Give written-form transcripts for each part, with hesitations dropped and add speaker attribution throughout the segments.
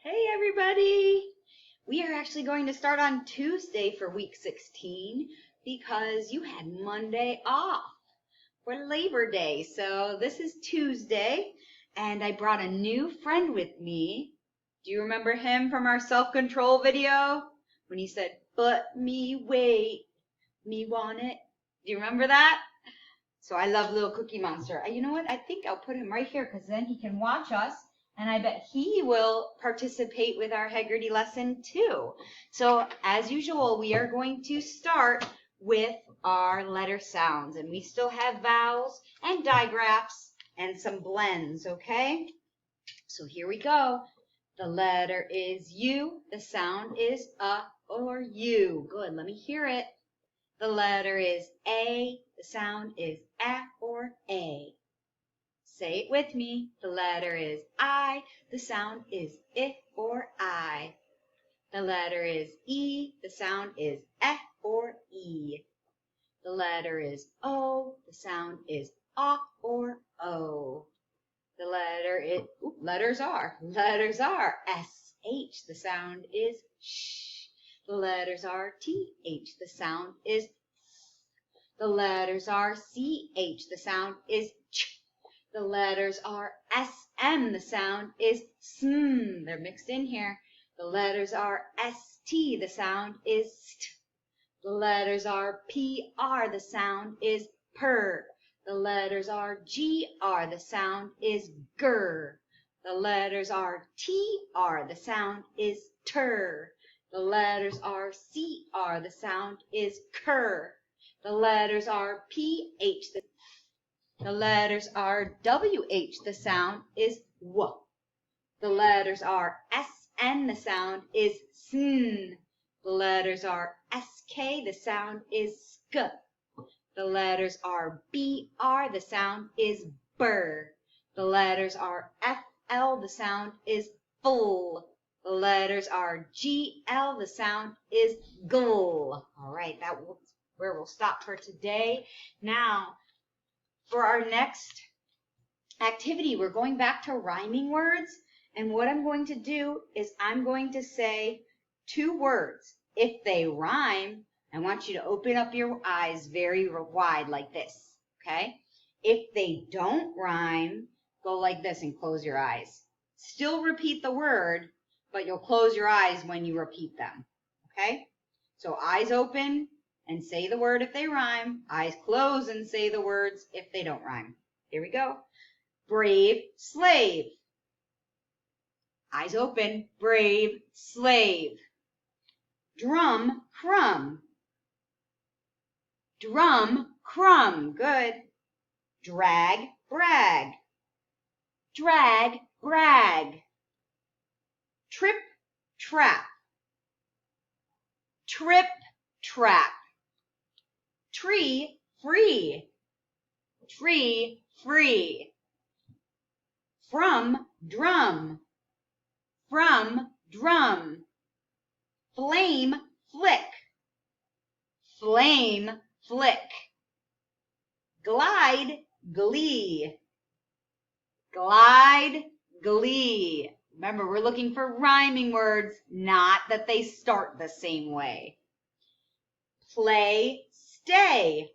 Speaker 1: Hey everybody! We are actually going to start on Tuesday for week 16 because you had Monday off for Labor Day. So this is Tuesday and I brought a new friend with me. Do you remember him from our self-control video? When he said, "But me wait, me want it." Do you remember that? So I love Little Cookie Monster. You know what? I think I'll put him right here because then he can watch us. And I bet he will participate with our Haggerty lesson too. So as usual, we are going to start with our letter sounds. And we still have vowels and digraphs and some blends, okay? So here we go. The letter is U. The sound is a or U. Good, let me hear it. The letter is A. The sound is A or A. Say it with me. The letter is I. The sound is I or I. The letter is E. The sound is E or E. The letter is O. The sound is A or O. The letters are S-H. The sound is sh. The letters are T-H. The sound is th. The letters are C-H. The sound is ch. The letters are S-M. The sound is sm. They're mixed in here. The letters are S-T. The sound is st. The letters are P-R. The sound is per. The letters are G-R. The sound is ger. The letters are T-R. The sound is ter. The letters are C-R. The sound is ker. The letters are P-H. The letters are W-H. The sound is w. The letters are S-N. The sound is sn. The letters are S-K. The sound is sk. The letters are B-R. The sound is bur. The letters are F-L. The sound is full. The letters are G-L. The sound is gl. All right, that's where we'll stop for today. Now, for our next activity, we're going back to rhyming words. And what I'm going to do is I'm going to say two words. If they rhyme, I want you to open up your eyes very wide like this, okay? If they don't rhyme, go like this and close your eyes. Still repeat the word, but you'll close your eyes when you repeat them, okay? So eyes open and say the word if they rhyme. Eyes closed and say the words if they don't rhyme. Here we go. Brave slave. Eyes open. Brave slave. Drum crumb. Drum crumb. Good. Drag brag. Drag brag. Trip trap. Trip trap. Tree free. Tree free. From drum. From drum. Flame flick. Flame flick. Glide glee. Glide glee. Remember, we're looking for rhyming words, not that they start the same way. Play stay.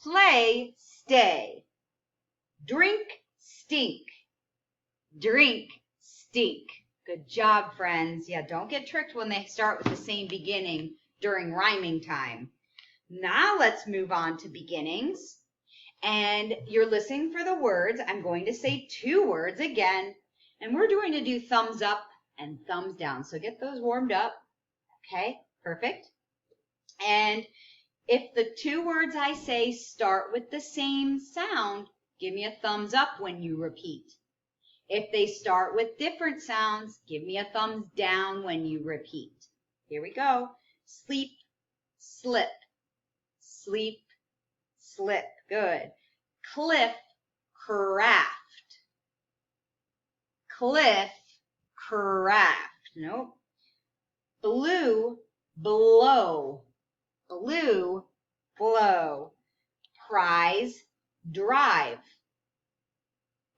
Speaker 1: Play stay. Drink stink. Drink stink. Good job, friends. Yeah, don't get tricked when they start with the same beginning during rhyming time. Now let's move on to beginnings. And you're listening for the words. I'm going to say two words again. And we're going to do thumbs up and thumbs down. So get those warmed up. Okay, perfect. And if the two words I say start with the same sound, give me a thumbs up when you repeat. If they start with different sounds, give me a thumbs down when you repeat. Here we go. Sleep, slip. Sleep, slip. Good. Cliff, craft. Cliff, craft. Nope. Blue, blow. Blue, blow. Prize, drive.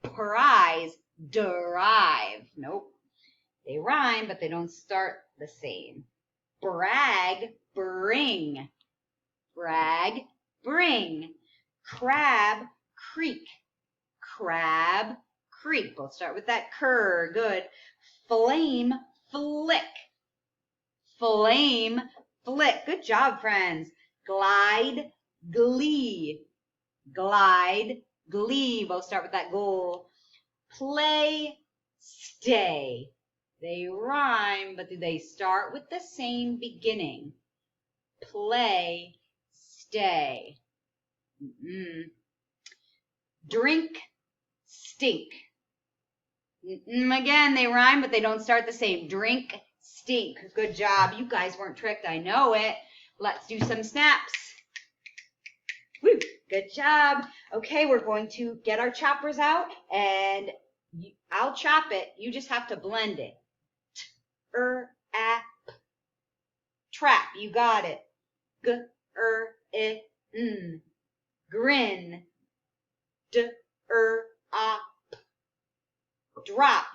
Speaker 1: Prize, derive. Nope. They rhyme, but they don't start the same. Brag, bring. Brag, bring. Crab, creek. Crab, creek. We'll start with that cur. Good. Flame, flick. Flame, flick. Good job, friends. Glide, glee. Glide, glee. Both start with that goal. Play, stay. They rhyme, but do they start with the same beginning? Play, stay. Drink, stink. Again, they rhyme, but they don't start the same. Drink, stink. Good job. You guys weren't tricked. I know it. Let's do some snaps. Woo. Good job. Okay, we're going to get our choppers out, and I'll chop it. You just have to blend it. P. Trap. You got it. G. Grin. D. Drop.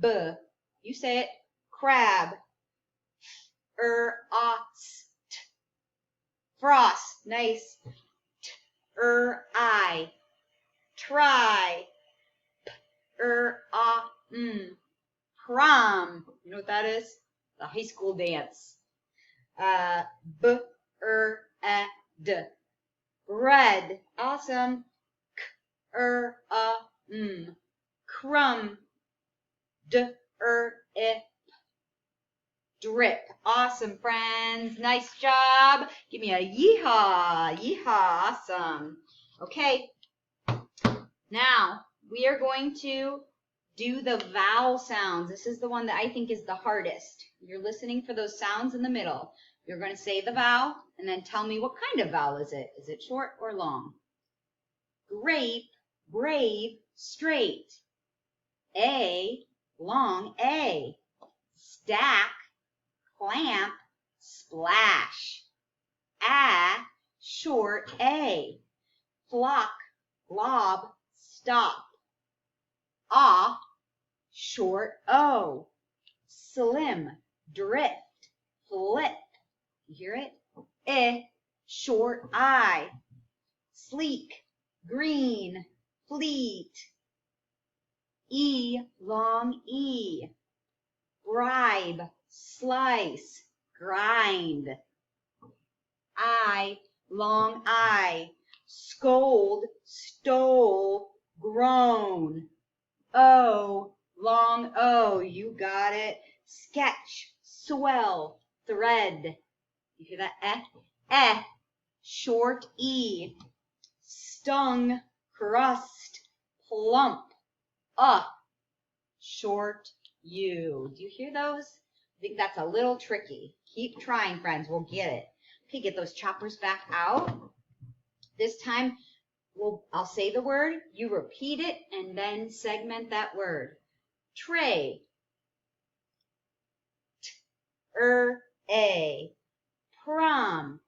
Speaker 1: B. You say it. Crab. Frost. Nice. I. Try. Prom. You know what that is? The high school dance. D. Bread. Awesome. Crumb. Drip. Awesome, friends. Nice job. Give me a yeehaw. Yeehaw. Awesome. Okay. Now, we are going to do the vowel sounds. This is the one that I think is the hardest. You're listening for those sounds in the middle. You're going to say the vowel and then tell me what kind of vowel is it. Is it short or long? Grape, brave, straight. A, long A. Stack, clamp, splash. A, short A. Flock, glob, stop. Ah, short O. Slim, drift, flip. You hear it? Short I. Sleek, green, fleet. E, long E. Bribe, slice, grind. I, long I. Scold, stole, groan. O, long O. You got it. Sketch, swell, thread. You hear that? Short E. Stung, crust, plump. Short U. Do you hear those? I think that's a little tricky. Keep trying, friends. We'll get it. Okay, get those choppers back out. This time, I'll say the word, you repeat it, and then segment that word. Tray. A. Prom.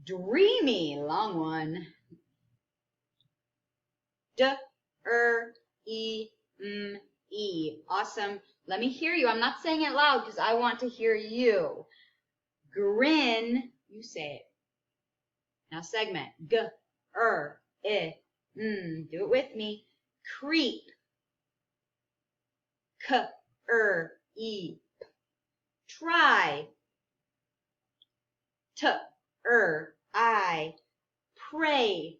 Speaker 1: Dreamy, long one. E. Awesome. Let me hear you. I'm not saying it loud because I want to hear you. Grin. You say it. Now segment. Do it with me. Creep. Try. I. Pray.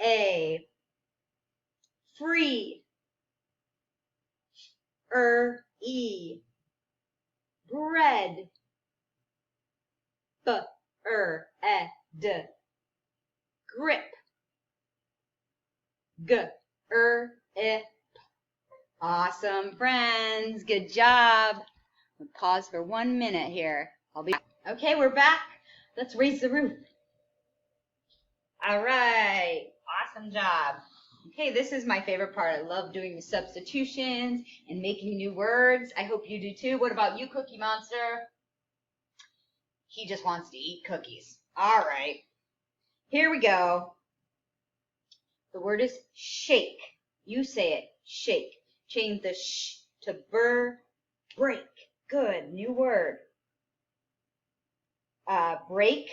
Speaker 1: A. Free. E. Bread. D. Grip. Ip. Awesome, friends. Good job. We'll pause for 1 minute here. I'll be back. Okay, we're back. Let's raise the roof. All right. Awesome job. Okay, this is my favorite part. I love doing the substitutions and making new words. I hope you do too. What about you, Cookie Monster? He just wants to eat cookies. All right. Here we go. The word is shake. You say it. Shake. Change the sh to break. Good. New word. Break.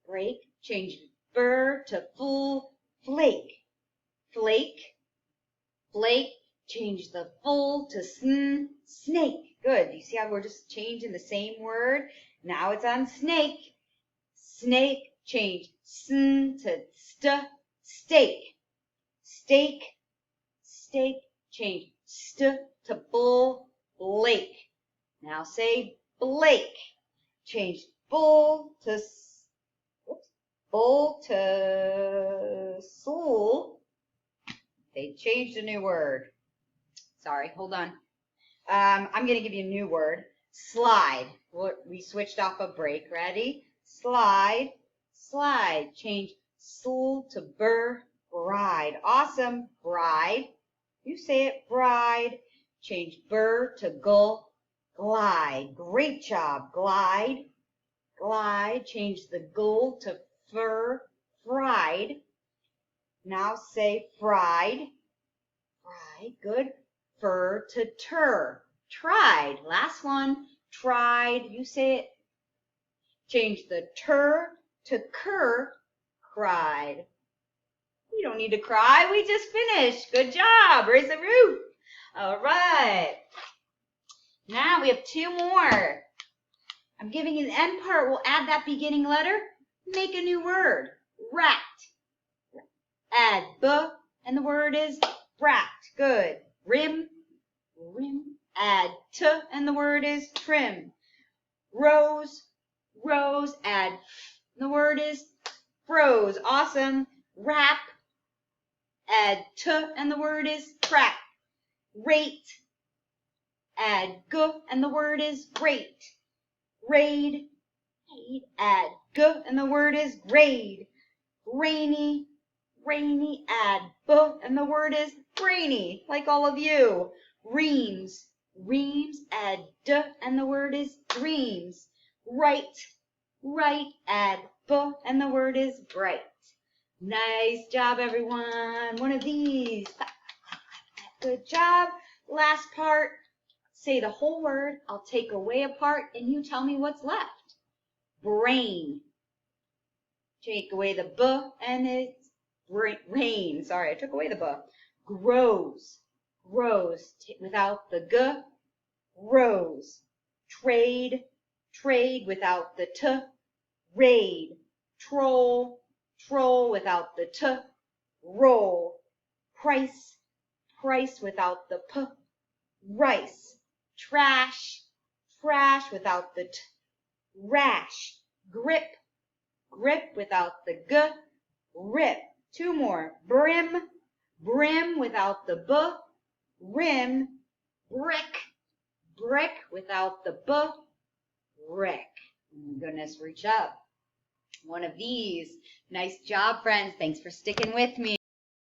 Speaker 1: Break. Change to full. Flake. Flake. Flake. Change the full to snake. Good. You see how we're just changing the same word? Now it's on snake. Snake. Change sn to steak. Steak. Steak. Change st to bull. Blake. Now say Blake. Change bull to soul. They changed a new word. Sorry, hold on. I'm going to give you a new word. Slide. We switched off a break. Ready? Slide. Slide. Change soul to bride. Awesome. Bride. You say it. Bride. Change to glide. Great job. Glide. Glide. Change the goal to fried. Now say fried. Fried. Good. Fur to tried. Last one. Tried. You say it. Change the to cried. We don't need to cry. We just finished. Good job. Raise the roof. All right. Now we have two more. I'm giving you the end part. We'll add that beginning letter. Make a new word. Rat. Add b, and the word is rat. Good. Rim. Rim. Add t, and the word is trim. Rose. Rose. Add f, and the word is froze. Awesome. Wrap. Add t, and the word is trap. Rate. Add g, and the word is great. Raid. Add g, and the word is grade. Rainy. Rainy. Add b, and the word is brainy, like all of you. Reams. Reams. Add d, and the word is dreams. Right. Right. Add b, and the word is bright. Nice job, everyone. One of these. Good job. Last part. Say the whole word. I'll take away a part, and you tell me what's left. Brain. Take away the b, and it's rain. Sorry, I took away the b. Grows. Grows. Without the g. Rose. Trade. Trade without the t. Raid. Troll. Troll without the t. Roll. Price. Price without the p. Rice. Trash. Trash without the t. Rash. Grip. Grip without the g. Rip. Two more. Brim. Brim without the b. Rim. Brick. Brick without the b. Brick. Oh my goodness, reach up. One of these. Nice job, friends. Thanks for sticking with me.